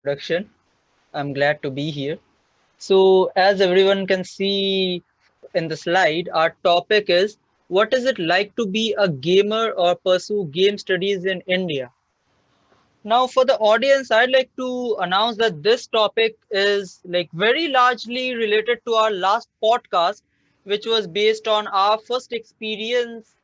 introduction. I'm glad to be here. So, as everyone can see in the slide, our topic is what is it like to be a gamer or pursue game studies in India? Now, for the audience, I'd like to announce that this topic is like very largely related to our last podcast, which was based on our first experience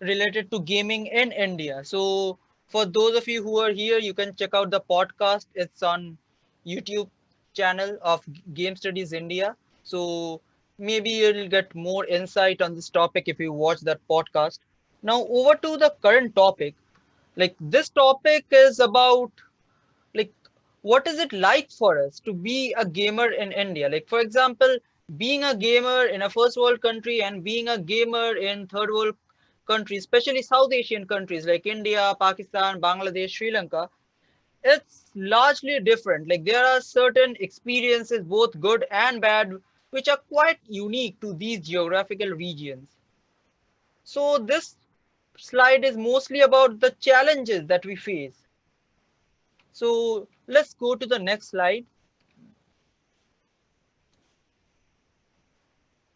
related to gaming in India. So for those of you who are here, you can check out the podcast. It's on YouTube channel of Game Studies India. So maybe you'll get more insight on this topic if you watch that podcast. Now over to the current topic. Like this topic is about like what is it like for us to be a gamer in India? Like for example, being a gamer in a first world country and being a gamer in third world countries, especially South Asian countries like India, Pakistan, Bangladesh, Sri Lanka, it's largely different. Like there are certain experiences, both good and bad, which are quite unique to these geographical regions. So this slide is mostly about the challenges that we face. So let's go to the next slide.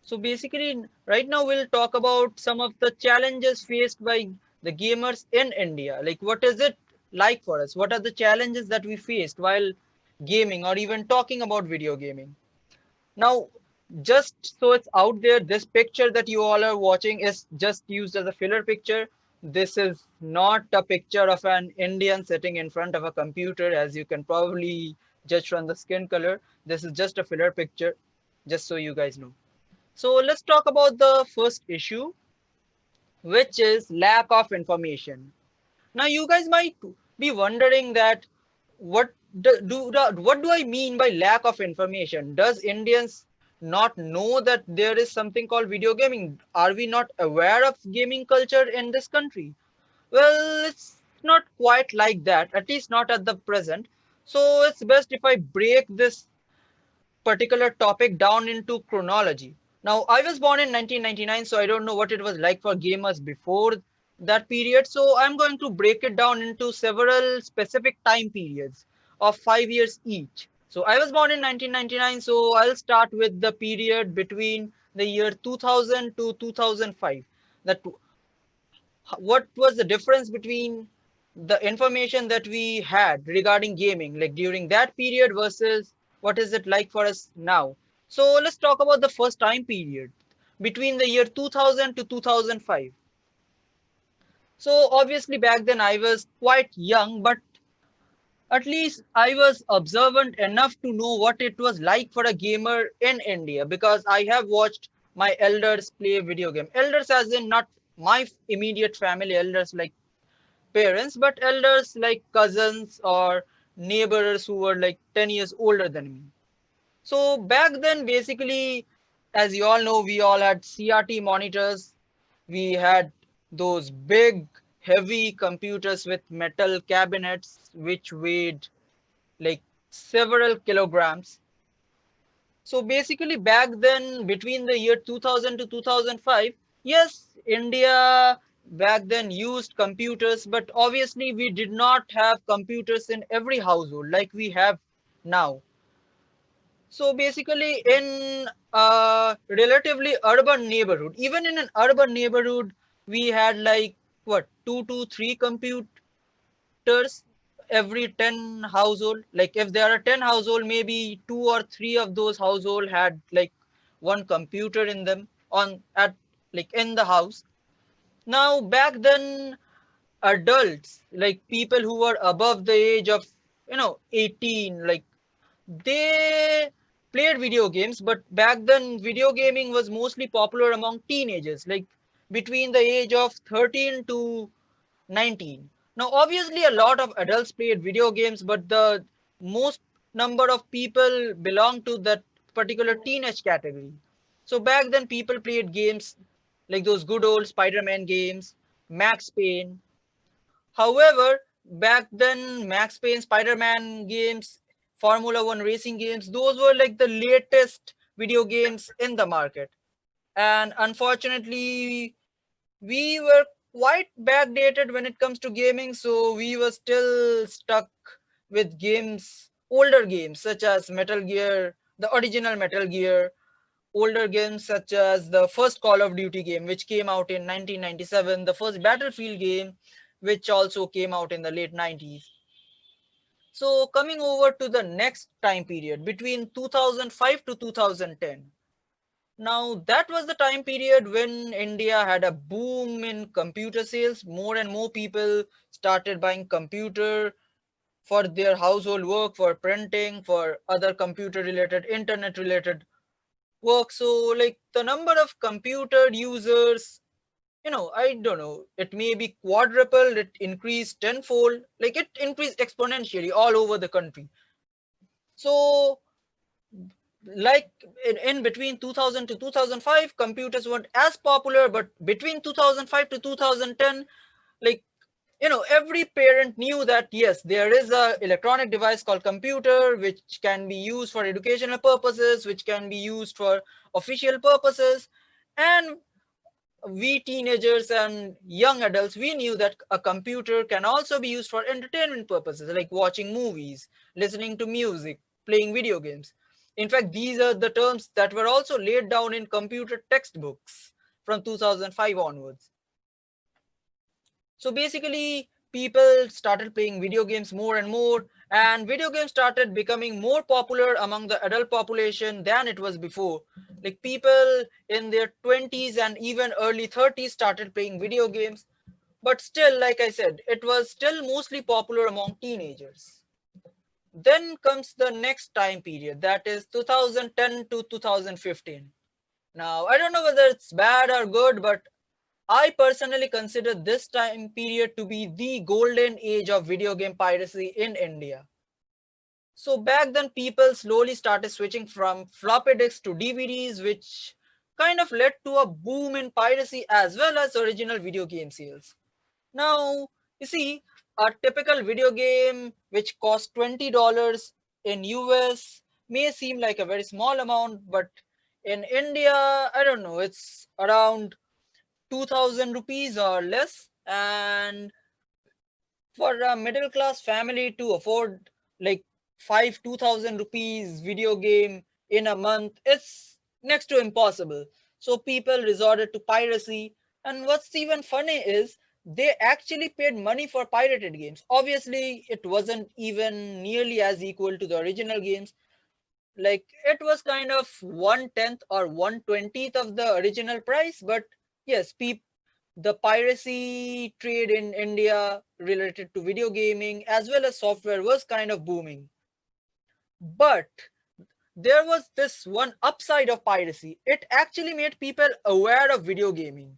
So basically, right now we'll talk about some of the challenges faced by the gamers in India. Like, what is it like for us? What are the challenges that we faced while gaming or even talking about video gaming? Now, just so it's out there, this picture that you all are watching is just used as a filler picture. This is not a picture of an Indian sitting in front of a computer, as you can probably judge from the skin color. This is just a filler picture, just so you guys know. So let's talk about the first issue, which is lack of information. Now you guys might be wondering that what what do I mean by lack of information? Does Indians not know that there is something called video gaming? Are we not aware of gaming culture in this country? Well, it's not quite like that, at least not at the present. So it's best if I break this particular topic down into chronology. Now, I was born in 1999, so I don't know what it was like for gamers before that period. So I'm going to break it down into several specific time periods of 5 years each. So I was born in 1999, so I'll start with the period between the year 2000 to 2005. That what was the difference between the information that we had regarding gaming like during that period versus what is it like for us now. So let's talk about the first time period between the year 2000 to 2005. So obviously back then I was quite young, but at least I was observant enough to know what it was like for a gamer in India because I have watched my elders play video game. Elders as in not my immediate family elders like parents, but elders like cousins or neighbors who were like 10 years older than me. So back then, basically, as you all know, we all had CRT monitors. We had those big, heavy computers with metal cabinets which weighed like several kilograms. So basically, back then, between the year 2000 to 2005, yes, India back then used computers, but obviously we did not have computers in every household like we have now. So basically, in a relatively urban neighborhood, even in an urban neighborhood, we had like what, two to three computers every 10 household. Like if there are 10 household, maybe two or three of those household had like one computer in them on at like in the house. Now back then, adults like people who were above the age of 18, like they played video games, but back then video gaming was mostly popular among teenagers, like between the age of 13 to 19. Now, obviously, a lot of adults played video games, but the most number of people belong to that particular teenage category. So back then, people played games like those good old Spider-Man games, Max Payne. However, back then, Max Payne, Spider-Man games, Formula One racing games, those were like the latest video games in the market. And unfortunately, we were quite backdated when it comes to gaming, so we were still stuck with games older games such as Metal Gear, the original Metal Gear, older games such as the first Call of Duty game, which came out in 1997, the first Battlefield game, which also came out in the late 90s. So, coming over to the next time period between 2005 to 2010. Now, that was the time period when India had a boom in computer sales. More and more people started buying computer for their household work, for printing, for other computer related, internet related work. So, like the number of computer users, I don't know, it may be quadrupled, it increased tenfold, like it increased exponentially all over the country. So, like in between 2000 to 2005, computers weren't as popular, but between 2005 to 2010, like every parent knew that yes, there is a electronic device called computer which can be used for educational purposes, which can be used for official purposes. And we teenagers and young adults, we knew that a computer can also be used for entertainment purposes, like watching movies, listening to music, playing video games. In fact, these are the terms that were also laid down in computer textbooks from 2005 onwards. So basically, people started playing video games more and more, and video games started becoming more popular among the adult population than it was before. Like people in their 20s and even early 30s started playing video games, but still, like I said, it was still mostly popular among teenagers. Then comes the next time period, that is 2010 to 2015. Now, I don't know whether it's bad or good, but I personally consider this time period to be the golden age of video game piracy in India. So back then, people slowly started switching from floppy disks to DVDs, which kind of led to a boom in piracy as well as original video game sales. Now, you see, a typical video game which costs $20 in US may seem like a very small amount, but in India, I don't know, it's around 2000 rupees or less. And for a middle class family to afford like 2000 rupees video game in a month, it's next to impossible. So people resorted to piracy. And what's even funny is they actually paid money for pirated games. Obviously, it wasn't even nearly as equal to the original games. Like it was kind of 1/10 or 1/20th of the original price. But yes, the piracy trade in India related to video gaming as well as software was kind of booming. But there was this one upside of piracy. It actually made people aware of video gaming.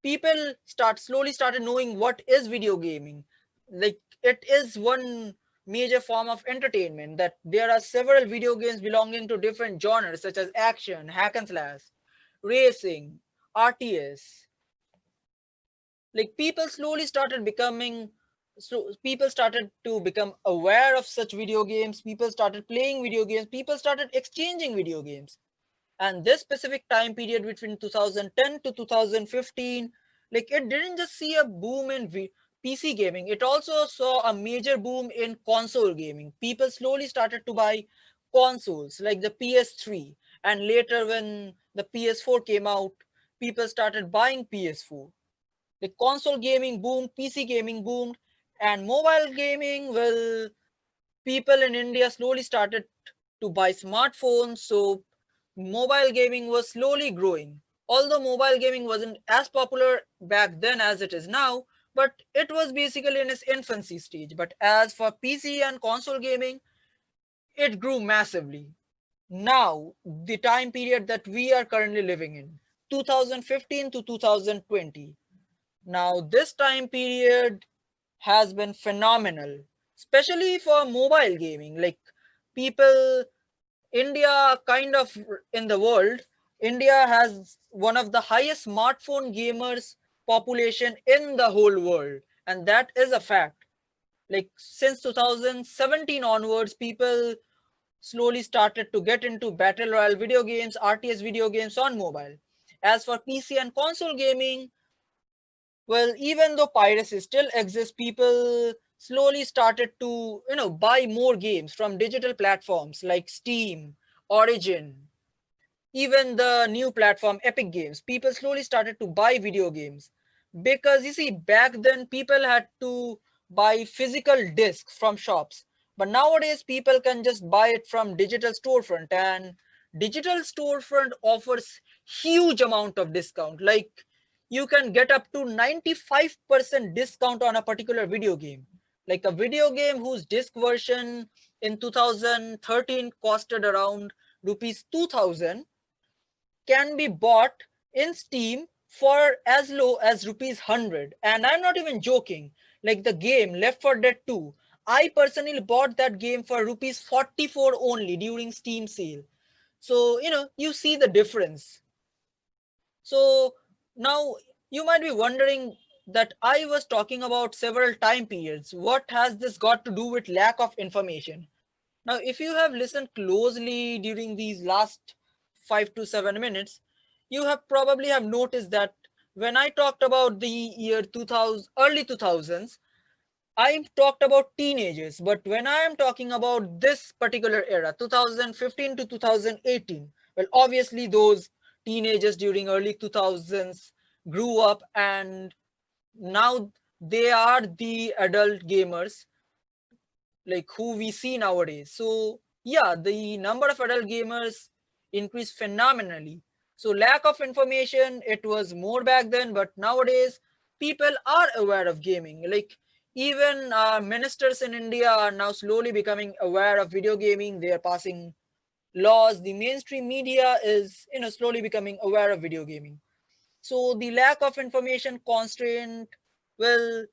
People slowly started knowing what is video gaming. Like it is one major form of entertainment, that there are several video games belonging to different genres such as action, hack and slash, racing, RTS. Like people slowly started becoming, so people started to become aware of such video games, people started playing video games, people started exchanging video games. And this specific time period between 2010 to 2015, like it didn't just see a boom in PC gaming, it also saw a major boom in console gaming. People slowly started to buy consoles like the PS3, and later when the PS4 came out, people started buying PS4. The console gaming boomed, PC gaming boomed, and mobile gaming, well, people in India slowly started to buy smartphones, so mobile gaming was slowly growing. Although mobile gaming wasn't as popular back then as it is now, but it was basically in its infancy stage. But as for PC and console gaming, it grew massively. Now, the time period that we are currently living in, 2015 to 2020. Now, this time period has been phenomenal, especially for mobile gaming. Like, people, India kind of in the world, India has one of the highest smartphone gamers population in the whole world, and that is a fact. Like, since 2017 onwards, people slowly started to get into battle royale video games, RTS video games on mobile. As for PC and console gaming, well, even though piracy still exists, people slowly started to, buy more games from digital platforms like Steam, Origin, even the new platform Epic Games. People slowly started to buy video games because you see, back then people had to buy physical discs from shops, but nowadays people can just buy it from digital storefront, and digital storefront offers huge amount of discount. Like, you can get up to 95% discount on a particular video game. Like a video game whose disc version in 2013 costed around rupees 2000 can be bought in Steam for as low as rupees 100. And I'm not even joking. Like the game Left 4 Dead 2, I personally bought that game for rupees 44 only during Steam sale. So, you see the difference. So now you might be wondering that I was talking about several time periods. What has this got to do with lack of information? Now, if you have listened closely during these last 5 to 7 minutes, you have probably have noticed that when I talked about the year 2000, early 2000s, I talked about teenagers. But when I am talking about this particular era, 2015 to 2018, well, obviously those teenagers during early 2000s grew up, and now they are the adult gamers like who we see nowadays. So yeah, the number of adult gamers increased phenomenally. So lack of information, it was more back then, but nowadays people are aware of gaming. Like even ministers in India are now slowly becoming aware of video gaming. They are passing laws. The mainstream media is slowly becoming aware of video gaming. So the lack of information constraint, well,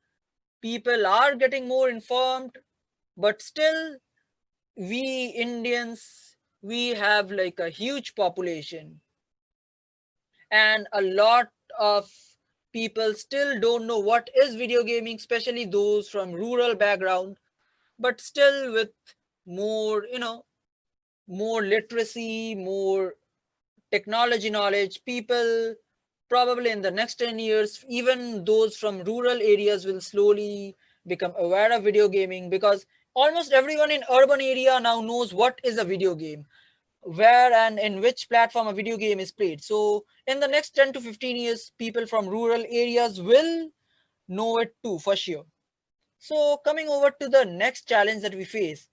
people are getting more informed, but still we Indians, we have like a huge population, and a lot of people still don't know what is video gaming, especially those from rural background. But still, with more, more literacy, more technology knowledge, people probably in the next 10 years, even those from rural areas will slowly become aware of video gaming, because almost everyone in urban area now knows what is a video game, where and in which platform a video game is played. So in the next 10 to 15 years, people from rural areas will know it too, for sure. So coming over to the next challenge that we face,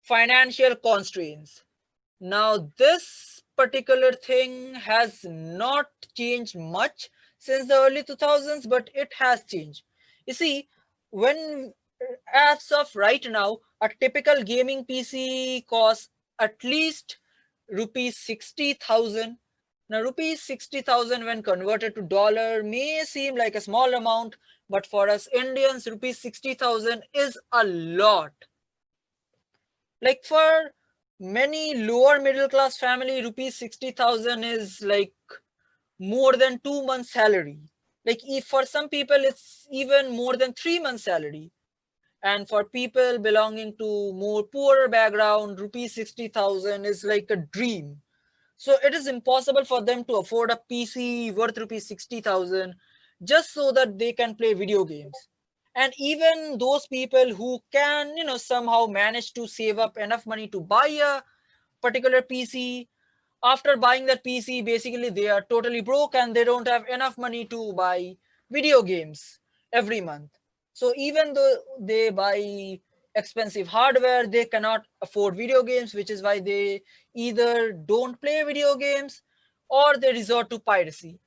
financial constraints. Now, this particular thing has not changed much since the early 2000s, but it has changed. You see, when as of right now, a typical gaming PC costs at least rupees 60,000. Now, rupees 60,000 when converted to dollar may seem like a small amount, but for us Indians, rupees 60,000 is a lot. Like for many lower middle class family, rupees 60,000 is like more than 2 months salary. Like if for some people it's even more than 3 months salary, and for people belonging to more poorer background, rupees 60,000 is like a dream. So it is impossible for them to afford a PC worth rupees 60,000 just so that they can play video games. And even those people who can, somehow manage to save up enough money to buy a particular PC, after buying that PC, basically they are totally broke and they don't have enough money to buy video games every month. So even though they buy expensive hardware, they cannot afford video games, which is why they either don't play video games or they resort to piracy.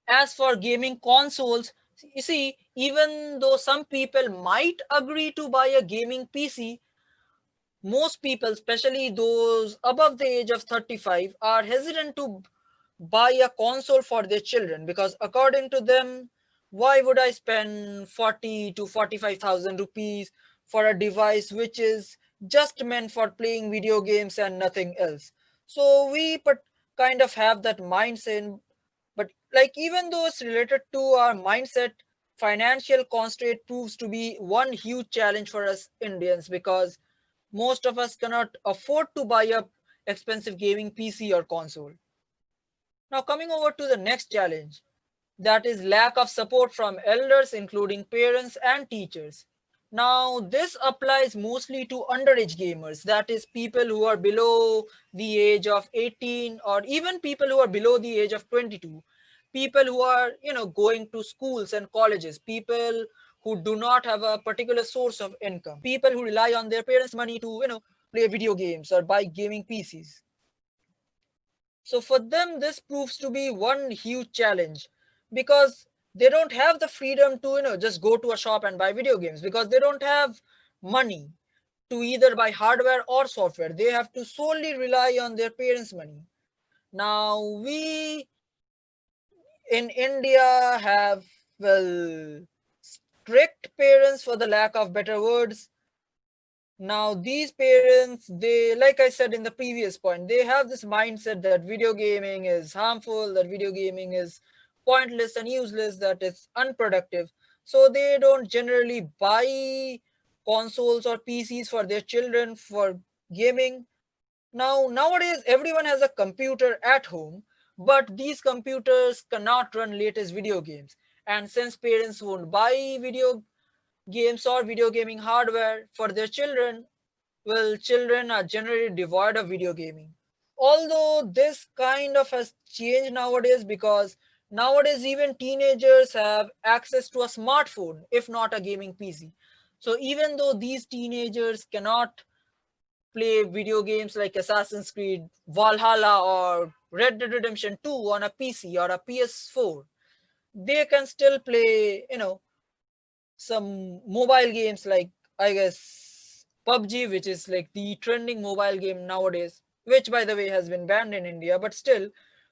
As for gaming consoles, you see, even though some people might agree to buy a gaming PC, most people, especially those above the age of 35, are hesitant to buy a console for their children because, according to them, why would I spend 40 to 45,000 rupees for a device which is just meant for playing video games and nothing else? So we but kind of have that mindset, but like even though it's related to our mindset, financial constraint proves to be one huge challenge for us Indians, because most of us cannot afford to buy a expensive gaming PC or console. Now coming over to the next challenge, That is lack of support from elders, including parents and teachers. Now, this applies mostly to underage gamers, that is, people who are below the age of 18 or even people who are below the age of 22. People who are, going to schools and colleges, people who do not have a particular source of income, people who rely on their parents' money to, play video games or buy gaming PCs. So for them, this proves to be one huge challenge because they don't have the freedom to, just go to a shop and buy video games because they don't have money to either buy hardware or software. They have to solely rely on their parents' money. Now, we in India have, well, strict parents for the lack of better words. Now, these parents, they, like I said in the previous point, they have this mindset that video gaming is harmful, that video gaming is pointless and useless, that it's unproductive. So they don't generally buy consoles or PCs for their children for gaming. Now, nowadays, everyone has a computer at home, but these computers cannot run latest video games. And since parents won't buy video games or video gaming hardware for their children, well, children are generally devoid of video gaming. Although this kind of has changed nowadays because nowadays even teenagers have access to a smartphone, if not a gaming PC. So even though these teenagers cannot play video games like Assassin's Creed Valhalla or Red Dead Redemption 2 on a PC or a PS4, they can still play, some mobile games like, I guess, PUBG, which is like the trending mobile game nowadays, which by the way has been banned in India, but still,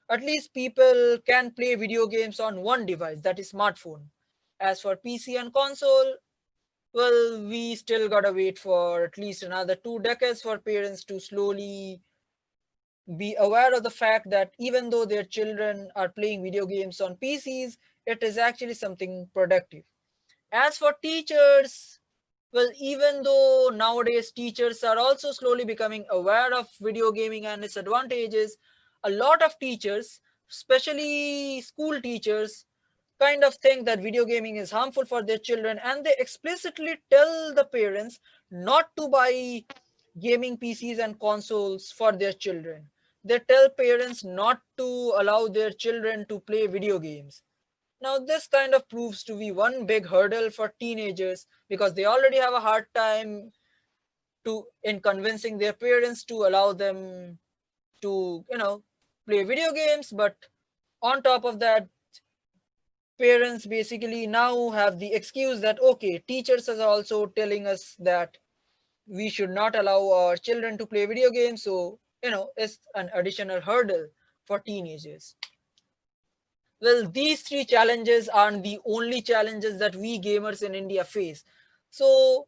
at least people can play video games on one device, that is smartphone. As for PC and console, well, we still gotta wait for at least another 2 decades for parents to slowly be aware of the fact that even though their children are playing video games on PCs, it is actually something productive. As for teachers, well, even though nowadays teachers are also slowly becoming aware of video gaming and its advantages, a lot of teachers, especially school teachers, kind of think that video gaming is harmful for their children and they explicitly tell the parents not to buy gaming PCs and consoles for their children. They tell parents not to allow their children to play video games. Now, this kind of proves to be one big hurdle for teenagers because they already have a hard time in convincing their parents to allow them to, play video games. But on top of that, parents basically now have the excuse that, okay, teachers are also telling us that we should not allow our children to play video games. So, it's an additional hurdle for teenagers. Well, these three challenges aren't the only challenges that we gamers in India face. So,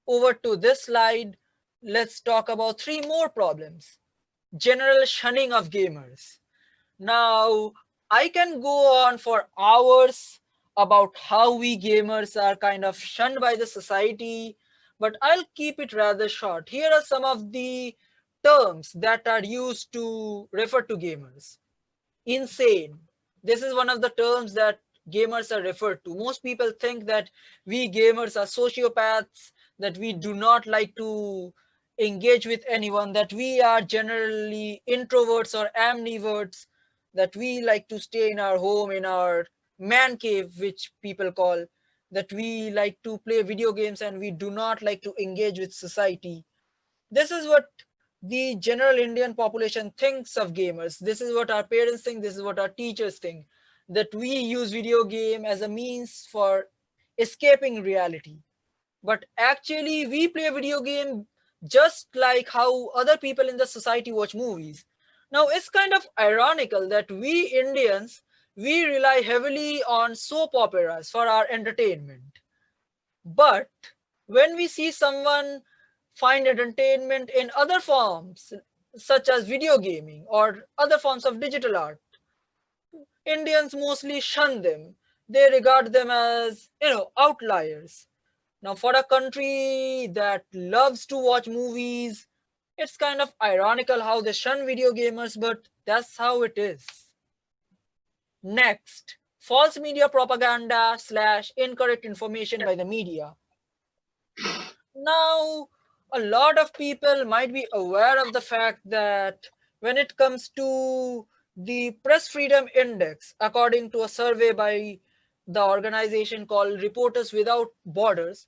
over to this slide, let's talk about three more problems. General shunning of gamers. Now, I can go on for hours about how we gamers are kind of shunned by the society, but I'll keep it rather short. Here are some of the terms that are used to refer to gamers. Insane. This is one of the terms that gamers are referred to. Most people think that we gamers are sociopaths, that we do not like to engage with anyone, that we are generally introverts or ambiverts, that we like to stay in our home, in our man cave, which people call, that we like to play video games and we do not like to engage with society. This is what the general Indian population thinks of gamers. This is what our parents think. This is what our teachers think. That we use video game as a means for escaping reality. But actually, we play a video game just like how other people in the society watch movies. Now, it's kind of ironical that we Indians, we rely heavily on soap operas for our entertainment. But when we see someone find entertainment in other forms, such as video gaming or other forms of digital art, Indians mostly shun them. They regard them as, outliers. Now, for a country that loves to watch movies, it's kind of ironical how they shun video gamers, but that's how it is. Next, false media propaganda slash incorrect information by the media. Now, a lot of people might be aware of the fact that when it comes to the Press Freedom Index, according to a survey by the organization called Reporters Without Borders,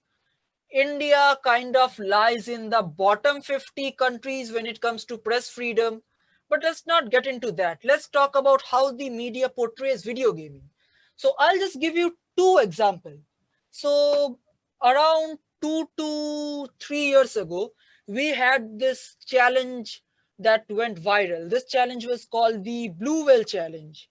India kind of lies in the bottom 50 countries when it comes to press freedom. But let's not get into that. Let's talk about how the media portrays video gaming. So I'll just give you two examples. So around 2 to 3 years ago, we had this challenge that went viral. This challenge was called the Blue Whale Challenge.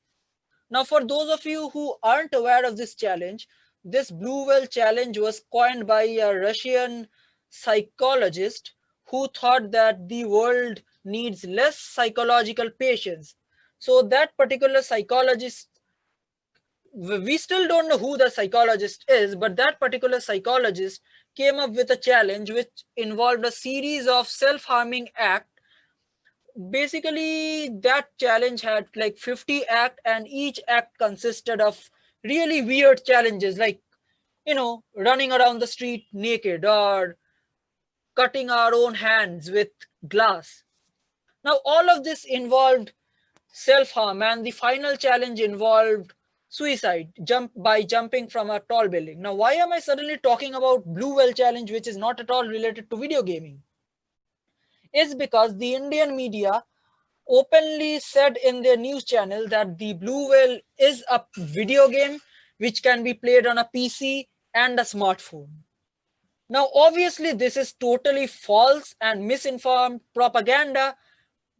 Now, for those of you who aren't aware of this blue whale challenge was coined by a Russian psychologist who thought that the world needs less psychological patience. So, that particular psychologist, we still don't know who the psychologist is, but that particular psychologist came up with a challenge which involved a series of self harming acts. Basically, that challenge had like 50 act, and each act consisted of really weird challenges, like running around the street naked or cutting our own hands with glass. Now all of this involved self-harm, and the final challenge involved suicide, jumping from a tall building. Now why am I suddenly talking about blue whale challenge, which is not at all related to video gaming? Is because the Indian media openly said in their news channel that the Blue Whale is a video game which can be played on a PC and a smartphone. Now, obviously, this is totally false and misinformed propaganda,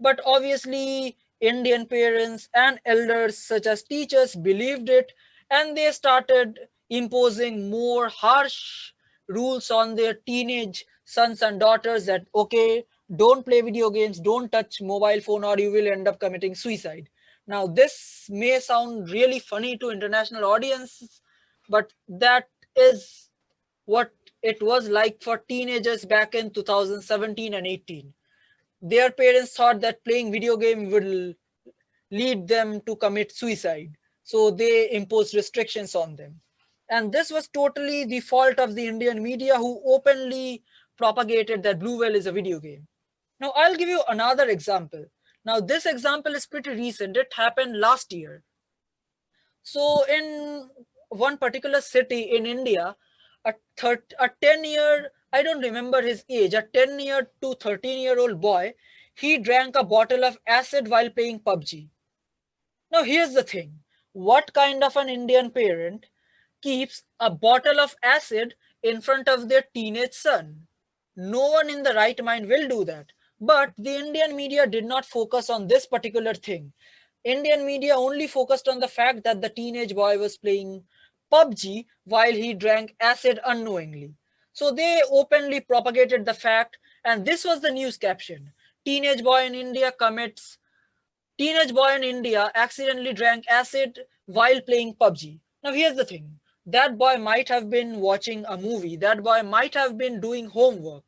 but obviously, Indian parents and elders, such as teachers, believed it, and they started imposing more harsh rules on their teenage sons and daughters that, okay, don't play video games, don't touch mobile phone, or you will end up committing suicide. Now, this may sound really funny to international audiences, but that is what it was like for teenagers back in 2017 and 18. Their parents thought that playing video game will lead them to commit suicide, so they imposed restrictions on them. And this was totally the fault of the Indian media, who openly propagated that Blue Whale is a video game. Now I'll give you another example. Now this example is pretty recent. It happened last year. So in one particular city in India, a 10-year, I don't remember his age, a 10-year to 13-year-old boy, he drank a bottle of acid while playing PUBG. Now here's the thing. What kind of an Indian parent keeps a bottle of acid in front of their teenage son? No one in the right mind will do that. But the Indian media did not focus on this particular thing. Indian media only focused on the fact that the teenage boy was playing PUBG while he drank acid unknowingly. So they openly propagated the fact, and this was the news caption: Teenage boy in India accidentally drank acid while playing PUBG. Now, here's the thing: that boy might have been watching a movie, that boy might have been doing homework.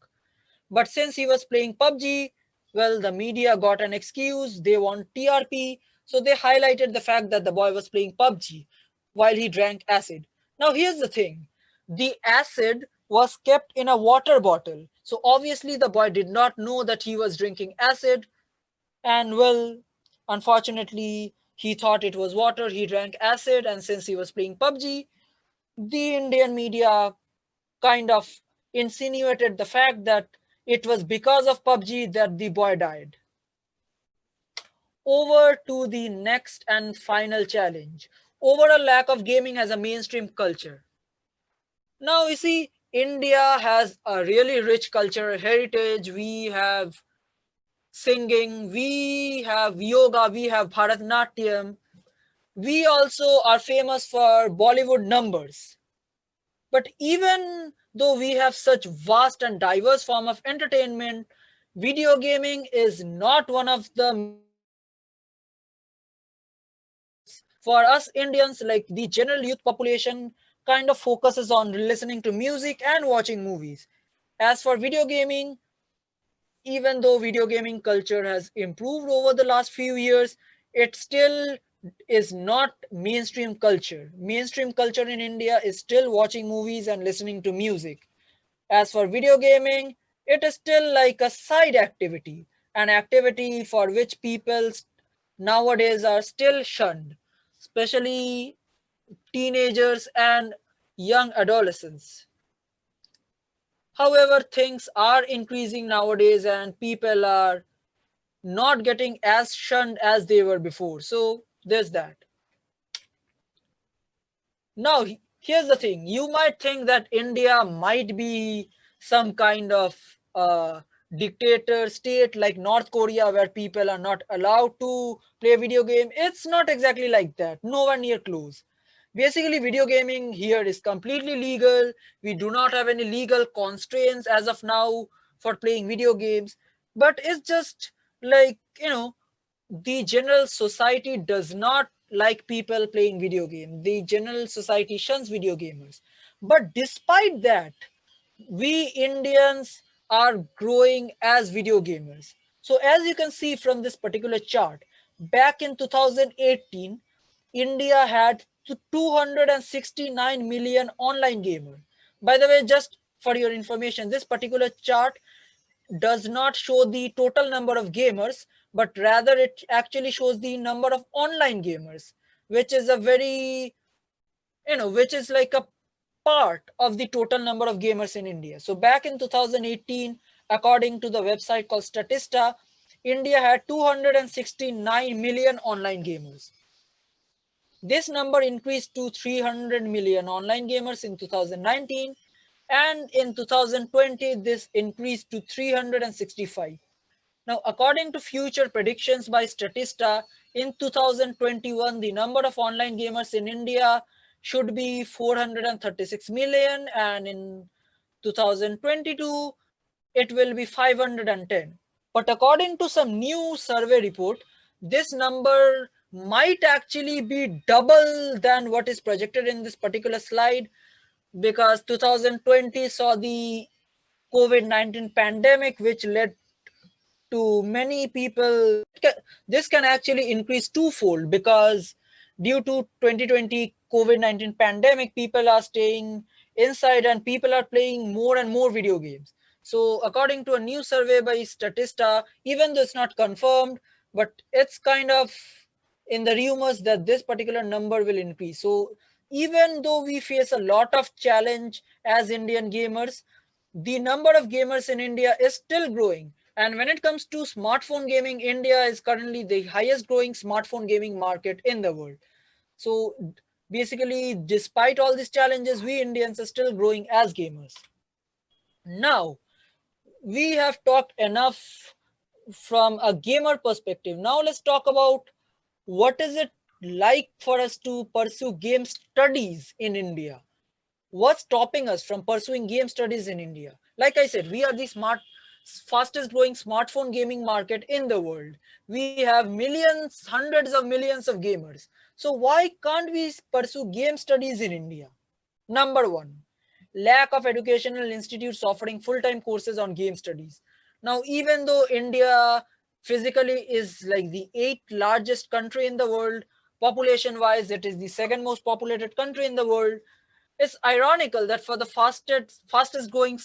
But since he was playing PUBG, well, the media got an excuse. They want TRP. So they highlighted the fact that the boy was playing PUBG while he drank acid. Now, here's the thing: the acid was kept in a water bottle. So obviously, the boy did not know that he was drinking acid, and well, unfortunately, he thought it was water. He drank acid, and since he was playing PUBG, the Indian media kind of insinuated the fact that it was because of PUBG that the boy died. Over to the next and final challenge: overall lack of gaming as a mainstream culture. Now, you see, India has a really rich cultural heritage. We have singing, we have yoga, we have Bharatanatyam. We also are famous for Bollywood numbers. But even though we have such vast and diverse form of entertainment, video gaming is not one of the for us Indians. Like, the general youth population kind of focuses on listening to music and watching movies. As for video gaming, even though video gaming culture has improved over the last few years, it still is not mainstream culture. Mainstream culture in India is still watching movies and listening to music. As for video gaming, it is still like a side activity, an activity for which people nowadays are still shunned, especially teenagers and young adolescents. However, things are increasing nowadays and people are not getting as shunned as they were before. So there's that. Now, here's the thing. You might think that India might be some kind of dictator state like North Korea where people are not allowed to play video game. It's not exactly like that. Nowhere near close. Basically, video gaming here is completely legal. We do not have any legal constraints as of now for playing video games. But it's just like, the general society does not like people playing video games. The general society shuns video gamers. But despite that, we Indians are growing as video gamers. So as you can see from this particular chart, back in 2018, India had 269 million online gamers. By the way, just for your information, this particular chart does not show the total number of gamers, but rather it actually shows the number of online gamers, which is a very, which is like a part of the total number of gamers in India. So back in 2018, according to the website called Statista, India had 269 million online gamers. This number increased to 300 million online gamers in 2019, and in 2020, this increased to 365. Now, according to future predictions by Statista, in 2021, the number of online gamers in India should be 436 million, and in 2022, it will be 510. But according to some new survey report, this number might actually be double than what is projected in this particular slide, because 2020 saw the COVID-19 pandemic, which led to many people. This can actually increase twofold, because due to 2020 COVID-19 pandemic, people are staying inside and people are playing more and more video games. So according to a new survey by Statista, even though it's not confirmed, but it's kind of in the rumors that this particular number will increase. So even though we face a lot of challenge as Indian gamers, the number of gamers in India is still growing. And when it comes to smartphone gaming, India is currently the highest growing smartphone gaming market in the world. So basically, despite all these challenges, we Indians are still growing as gamers. Now, we have talked enough from a gamer perspective. Now let's talk about what is it like for us to pursue game studies in India. What's stopping us from pursuing game studies in India? Like I said, we are the fastest growing smartphone gaming market in the world. We have millions, hundreds of millions of gamers. So why can't we pursue game studies in India? Number one, lack of educational institutes offering full-time courses on game studies. Now, even though India physically is like the eighth largest country in the world, population-wise, it is the second most populated country in the world. It's ironical that for the fastest growing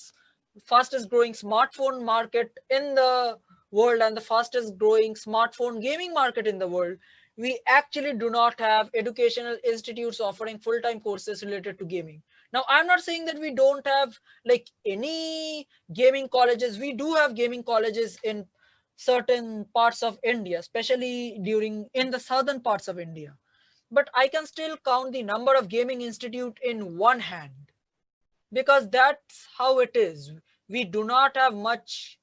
smartphone market in the world and the fastest growing smartphone gaming market in the world, we actually do not have educational institutes offering full-time courses related to gaming. Now, I'm not saying that we don't have like any gaming colleges. We do have gaming colleges in certain parts of India, especially during in the southern parts of India, but I can still count the number of gaming institute in one hand, because that's how it is. We do not have much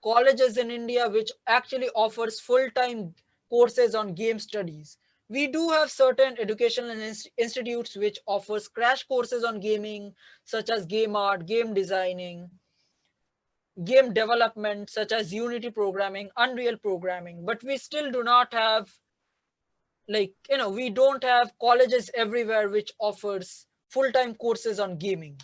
colleges in India which actually offers full-time courses on game studies. We do have certain educational institutes which offers crash courses on gaming, such as game art, game designing, game development, such as Unity programming, Unreal programming, but we still do not have we don't have colleges everywhere which offers full-time courses on gaming.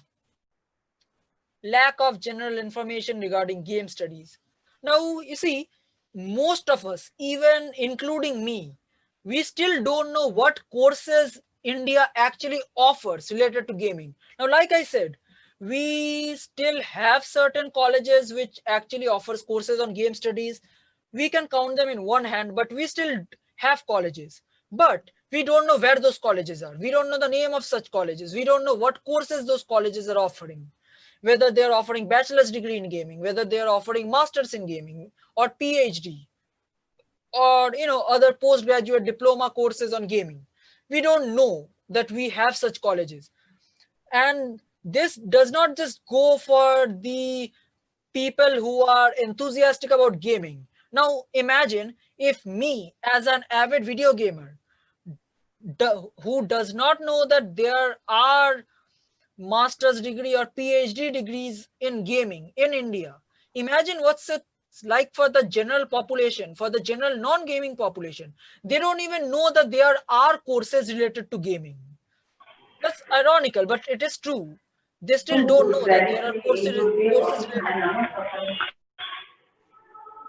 Lack of general information regarding game studies. Now you see, most of us, even including me, we still don't know what courses India actually offers related to gaming. Now, like I said, we still have certain colleges which actually offers courses on game studies. We can count them in one hand, but we still have colleges. But we don't know where those colleges are. We don't know the name of such colleges. We don't know what courses those colleges are offering. Whether they are offering bachelor's degree in gaming, whether they are offering masters in gaming or PhD, or other postgraduate diploma courses on gaming. We don't know that we have such colleges. And this does not just go for the people who are enthusiastic about gaming. Now imagine if me, as an avid video gamer, who does not know that there are master's degree or PhD degrees in gaming in India. Imagine what's it like for the general population, for the general non-gaming population. They don't even know that there are courses related to gaming. That's ironical, but it is true. They still don't know that there are courses related to gaming.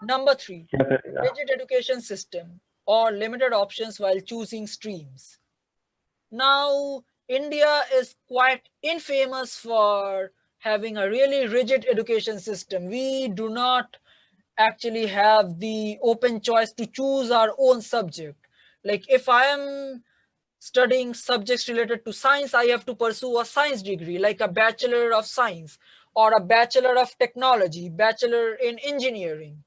Number three, rigid education system or limited options while choosing streams. Now, India is quite infamous for having a really rigid education system. We do not actually have the open choice to choose our own subject. Like, if I am studying subjects related to science, I have to pursue a science degree, like a Bachelor of Science or a Bachelor of Technology, Bachelor in Engineering.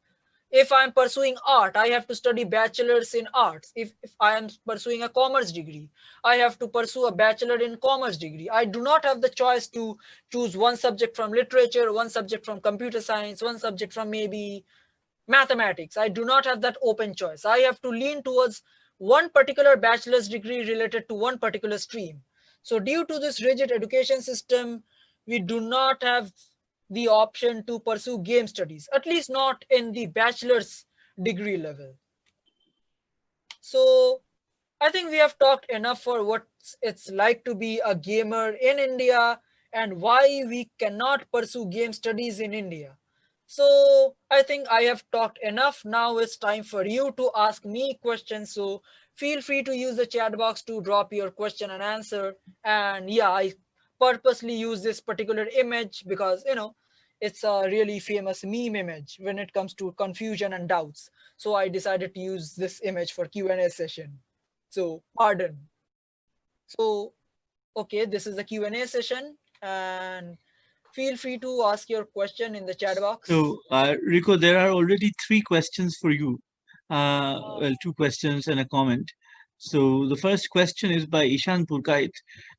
If I'm pursuing art, I have to study bachelor's in arts. If I am pursuing a commerce degree, I have to pursue a bachelor in commerce degree. I do not have the choice to choose one subject from literature, one subject from computer science, one subject from maybe mathematics. I do not have that open choice. I have to lean towards one particular bachelor's degree related to one particular stream. So due to this rigid education system, we do not have the option to pursue game studies, at least not in the bachelor's degree level. So I think we have talked enough for what it's like to be a gamer in India and why we cannot pursue game studies in India. So I think I have talked enough. Now it's time for you to ask me questions. So feel free to use the chat box to drop your question and answer. And yeah, I purposely use this particular image because it's a really famous meme image when it comes to confusion and doubts. So I decided to use this image for Q&A session. So pardon. So okay, this is the Q&A session, and feel free to ask your question in the chat box. So, Riko, there are already 3 questions for you. Well, 2 questions and a comment. So the first question is by Ishan Purkait,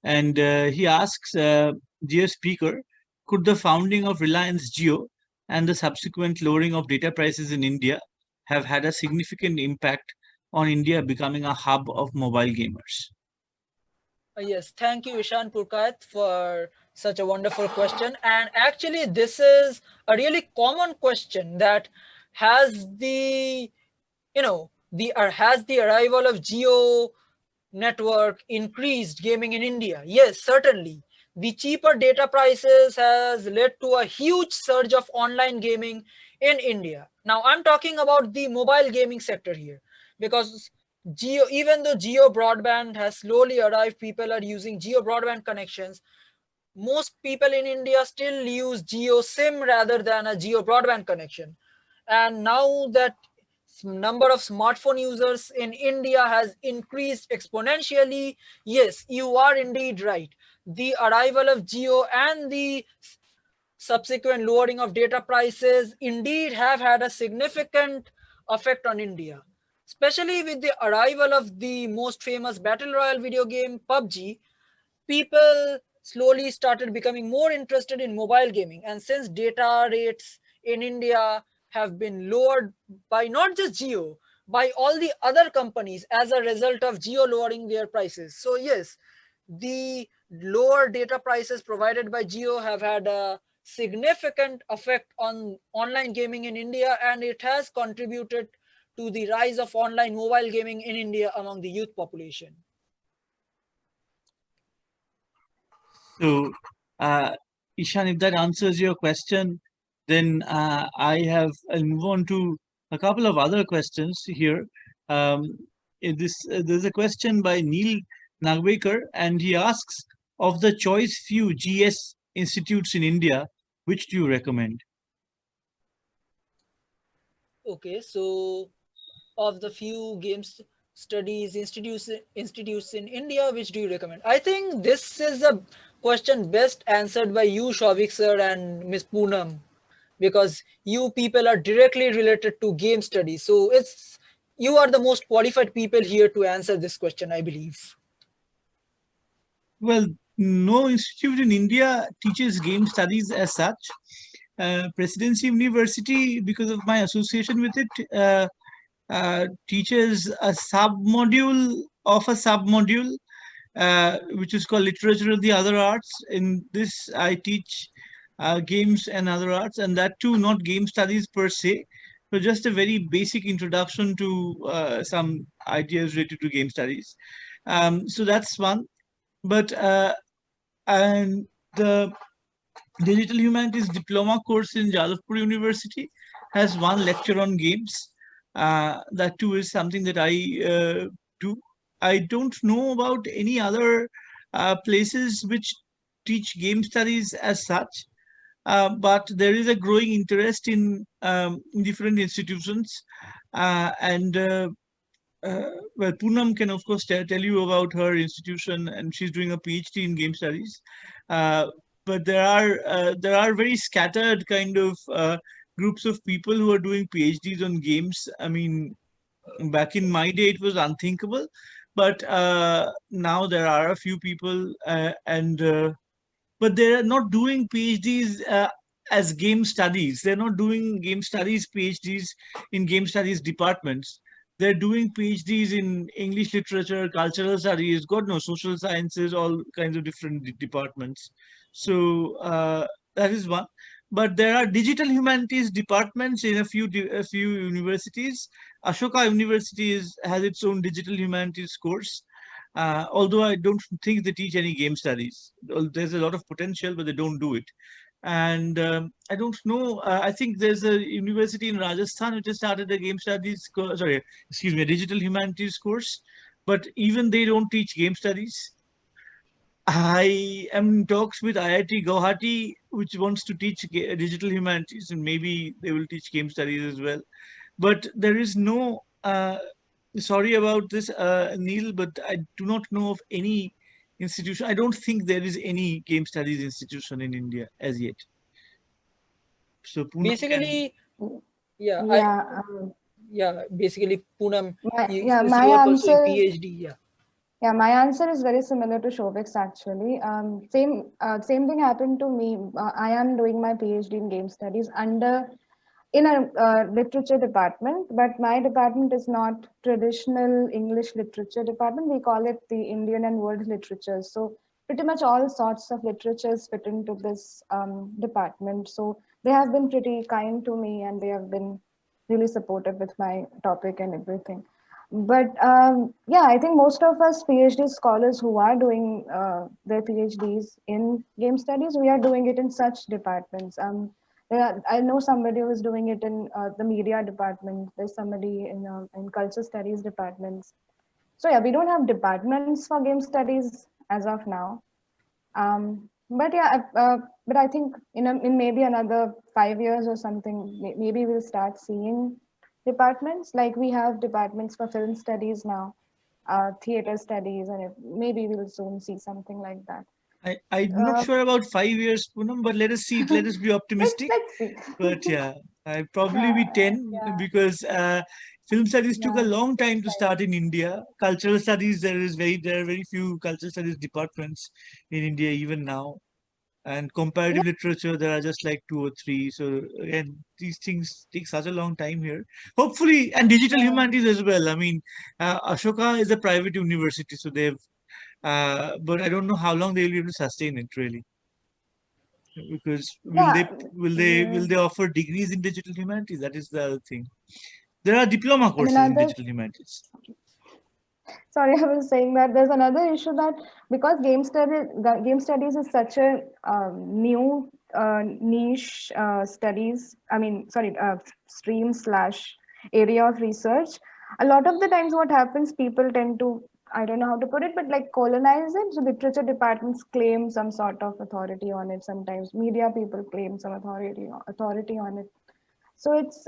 and he asks, dear speaker, could the founding of Reliance Jio and the subsequent lowering of data prices in India have had a significant impact on India becoming a hub of mobile gamers? Yes, thank you, Ishan Purkait, for such a wonderful question. And actually, this is a really common question that has the, has the arrival of Geo network increased gaming in India? Yes, certainly. The cheaper data prices has led to a huge surge of online gaming in India. Now, I'm talking about the mobile gaming sector here because even though Geo broadband has slowly arrived, people are using Geo broadband connections. Most people in India still use Geo SIM rather than a Geo broadband connection. And now that number of smartphone users in India has increased exponentially, yes, you are indeed right. The arrival of Geo and the subsequent lowering of data prices indeed have had a significant effect on India, especially with the arrival of the most famous battle royale video game PUBG. People slowly started becoming more interested in mobile gaming, and since data rates in India have been lowered by not just Geo, by all the other companies as a result of Geo lowering their prices. So yes, the lower data prices provided by Geo have had a significant effect on online gaming in India, and it has contributed to the rise of online mobile gaming in India among the youth population. So, Ishan, if that answers your question, then I'll move on to a couple of other questions here. Um, There's a question by Neil Nagwekar, and he asks, of the choice few GS institutes in India, which do you recommend? Okay, so of the few games studies institutes in India, which do you recommend? I think this is a question best answered by you, Shavik sir, and Miss Poonam, because you people are directly related to game studies. So it's you are the most qualified people here to answer this question, I believe. Well, no institute in India teaches game studies as such. Presidency University, because of my association with it, teaches a submodule of a submodule, which is called Literature of the Other Arts. In this, I teach games and other arts, and that too not game studies per se. So just a very basic introduction to some ideas related to game studies. So that's one. But and the Digital Humanities Diploma course in Jadavpur University has one lecture on games. That too is something that I do. I don't know about any other places which teach game studies as such, but there is a growing interest in different institutions. And well, Poonam can of course tell you about her institution, and she's doing a PhD in game studies. Uh, but there are very scattered kind of groups of people who are doing PhDs on games. I mean, back in my day, it was unthinkable, but now there are a few people, and but they're not doing PhDs as game studies. They're not doing game studies PhDs in game studies departments. They're doing PhDs in English literature, cultural studies, God knows, social sciences, all kinds of different departments. So that is one. But there are digital humanities departments in a few universities. Ashoka University has its own digital humanities course, although I don't think they teach any game studies. There's a lot of potential, but they don't do it. And I don't know. I think there's a university in Rajasthan which has started a game studies course. Sorry, excuse me, a digital humanities course. But even they don't teach game studies. I am in talks with IIT Guwahati, which wants to teach digital humanities, and maybe they will teach game studies as well. But there is no, sorry about this, Neil, but I do not know of any institution. I don't think there is any game studies institution in India as yet. So Poonam can. Basically, yeah, I Yeah, yeah, basically Poonam, yeah, since you are pursuing PhD, yeah. my answer is very similar to Shobik's actually. Same thing happened to me. I am doing my PhD in game studies in a literature department, but my department is not traditional English literature department. We call it the Indian and world literature. So pretty much all sorts of literatures fit into this department. So they have been pretty kind to me, and they have been really supportive with my topic and everything. But yeah, I think most of us PhD scholars who are doing their PhDs in game studies, we are doing it in such departments. Yeah, I know somebody who is doing it in the media department. There's somebody in culture studies departments. So yeah, we don't have departments for game studies as of now. But yeah, but I think in maybe another 5 years or something, maybe we'll start seeing departments like we have departments for film studies now, theater studies, and maybe we'll soon see something like that. I'm not Uh, sure about 5 years, Poonam, but let us see. Let us be optimistic. let's see. But yeah, I probably Yeah, be 10 yeah, because film studies took a yeah. long Takes time to time. start in India. Cultural studies, there are very few cultural studies departments in India even now. And Yeah, comparative literature, there are just like two or three. So again, these things take such a long time here. Hopefully, and digital yeah. humanities as well. I mean, Ashoka is a private university, so they've, but I don't know how long they'll be able to sustain it really, because Yeah, will they offer degrees in digital humanities? That is the other thing. There are diploma and courses in another, digital humanities. sorry, I was saying that there's another issue that because game studies is such a new niche studies, I mean, sorry, stream slash area of research. A lot of the times what happens, people tend to, I don't know how to put it, but like colonize it. So literature departments claim some sort of authority on it. Sometimes media people claim some authority on it. So it's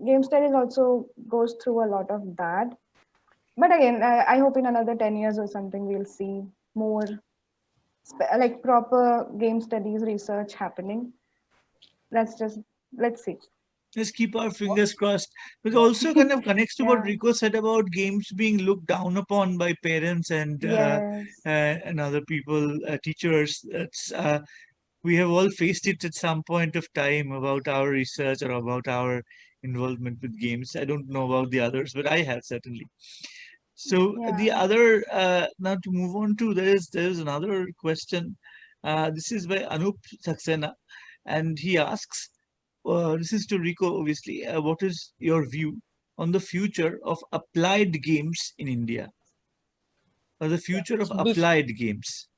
game studies also goes through a lot of that. But again, I hope in another 10 years or something we'll see more like proper game studies research happening. That's just, let's see. Let's keep our fingers crossed. But also kind of connects to what Yeah. Rico said about games being looked down upon by parents Yes. and other people, teachers. We have all faced it at some point of time about our research or about our involvement with games. I don't know about the others, but I have certainly. So the Yeah. other now to move on to there is another question. This is by Anup Saxena, and he asks, this is to Rico, obviously. What is your view on the future of applied games in India, or the Yeah. future of So applied games?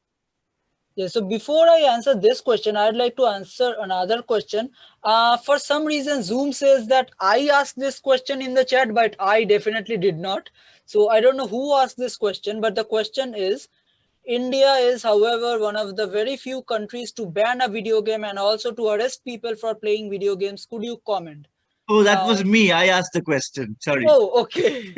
yeah, so before I answer this question, I'd like to answer another question. For some reason, Zoom says that I asked this question in the chat, but I definitely did not. So I don't know who asked this question, but the question is, India is, however, one of the very few countries to ban a video game and also to arrest people for playing video games. Could you comment? Oh, that Now, was me. I asked the question. Sorry. oh, okay.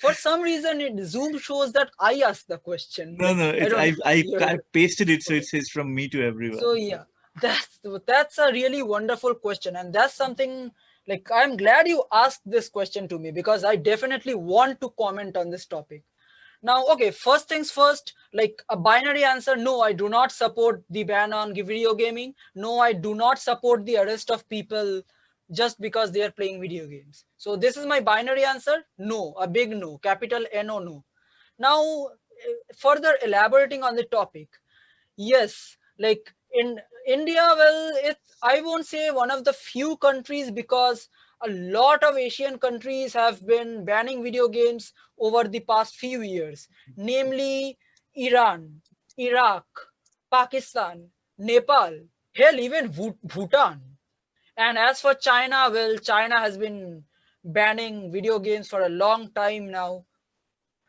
For some reason, Zoom shows that I asked the question. No, Like, no. I don't know. I pasted it so Okay. it says from me to So everyone. yeah, that's a really wonderful question, and that's something like I'm glad you asked this question to me because I definitely want to comment on this topic. Now, okay, first things first, like a binary answer, no, I do not support the ban on video gaming. No, I do not support the arrest of people just because they are playing video games. So this is my binary answer. No, a big no, capital No, no. Now, further elaborating on the topic, yes, like in India, well, it's, I won't say one of the few countries because a lot of Asian countries have been banning video games over the past few years, namely Iran, Iraq, Pakistan, Nepal, hell, even Bhutan. And as for China, well, China has been banning video games for a long time now.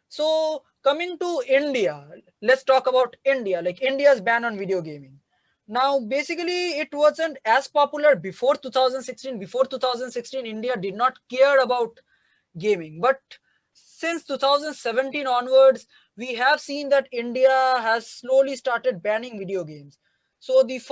So coming to India, let's talk about India, like India's ban on video gaming. Now, basically, it wasn't as popular before 2016. Before 2016, India did not care about gaming. But since 2017 onwards, we have seen that India has slowly started banning video games. So the first